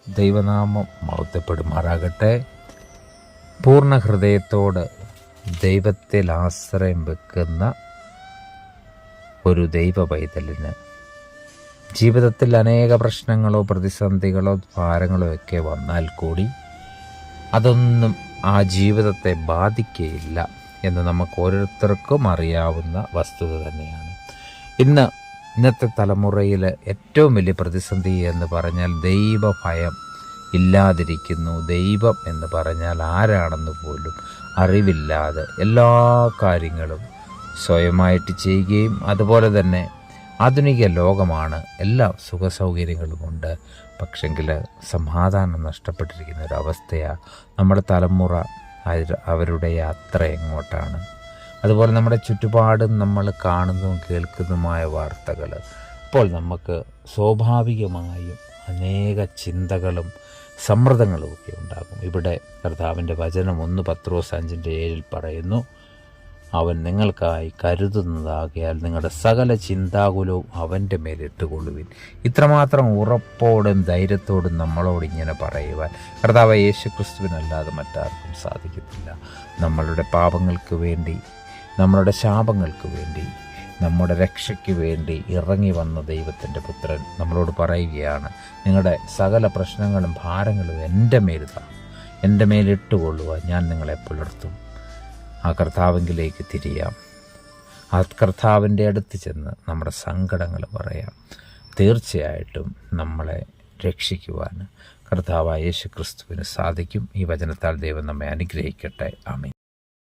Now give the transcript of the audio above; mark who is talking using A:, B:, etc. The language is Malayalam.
A: ദൈവനാമം മഹത്വപ്പെടുമാറാകട്ടെ. പൂർണ്ണ ഹൃദയത്തോട് ദൈവത്തിൽ ആശ്രയം വെക്കുന്ന ഒരു ദൈവ പൈതലിന് ജീവിതത്തിൽ അനേക പ്രശ്നങ്ങളോ പ്രതിസന്ധികളോ ഭാരങ്ങളോ ഒക്കെ വന്നാൽ കൂടി അതൊന്നും ആ ജീവിതത്തെ ബാധിക്കുകയില്ല എന്ന് നമുക്ക് ഓരോരുത്തർക്കും അറിയാവുന്ന വസ്തുത തന്നെയാണ്. ഇന്നത്തെ തലമുറയിൽ ഏറ്റവും വലിയ പ്രതിസന്ധി എന്ന് പറഞ്ഞാൽ ദൈവഭയം ഇല്ലാതിരിക്കുന്നു. ദൈവം എന്ന് പറഞ്ഞാൽ ആരാണെന്ന് പോലും അറിവില്ലാതെ എല്ലാ കാര്യങ്ങളും സ്വയമായിട്ട് ചെയ്യുകയും, അതുപോലെ തന്നെ ആധുനിക ലോകമാണ്, എല്ലാ സുഖസൗകര്യങ്ങളുമുണ്ട്. പക്ഷെങ്കിൽ സമാധാനം നഷ്ടപ്പെട്ടിരിക്കുന്ന ഒരവസ്ഥയാണ് നമ്മുടെ തലമുറ. അവരുടെ യാത്ര എങ്ങോട്ടാണ്? അതുപോലെ നമ്മുടെ ചുറ്റുപാടും നമ്മൾ കാണുന്നതും കേൾക്കുന്നതുമായ വാർത്തകൾ. അപ്പോൾ നമുക്ക് സ്വാഭാവികമായും അനേക ചിന്തകളും സമ്മർദ്ദങ്ങളും ഒക്കെ ഉണ്ടാകും. ഇവിടെ കർത്താവിൻ്റെ വചനം 1 പത്രോസ് 5:7 പറയുന്നു, അവൻ നിങ്ങൾക്കായി കരുതുന്നതാകിയാൽ നിങ്ങളുടെ സകല ചിന്താകുലവും അവൻ്റെ മേലിട്ടുകൊള്ളുവിൻ. ഇത്രമാത്രം ഉറപ്പോടും ധൈര്യത്തോടും നമ്മളോട് ഇങ്ങനെ പറയുവാൻ കർത്താവ് യേശുക്രിസ്തുവിനല്ലാതെ മറ്റാർക്കും സാധിക്കത്തില്ല. നമ്മളുടെ പാപങ്ങൾക്ക് വേണ്ടി, നമ്മളുടെ ശാപങ്ങൾക്ക് വേണ്ടി, നമ്മുടെ രക്ഷയ്ക്ക് വേണ്ടി ഇറങ്ങി വന്ന ദൈവത്തിൻ്റെ പുത്രൻ നമ്മളോട് പറയുകയാണ്, നിങ്ങളുടെ സകല പ്രശ്നങ്ങളും ഭാരങ്ങളും എൻ്റെ മേലിട്ടുകൊള്ളുക, ഞാൻ നിങ്ങളെ പുലർത്തും. ആ കർത്താവിലേക്ക് തിരിയാം. ആ കർത്താവിൻ്റെ അടുത്ത് ചെന്ന് നമ്മുടെ സങ്കടങ്ങൾ പറയാം. തീർച്ചയായിട്ടും നമ്മളെ രക്ഷിക്കുവാൻ കർത്താവായ യേശുക്രിസ്തുവിന് സാധിക്കും. ഈ വചനത്താൽ ദൈവം നമ്മെ അനുഗ്രഹിക്കട്ടെ. ആമേൻ.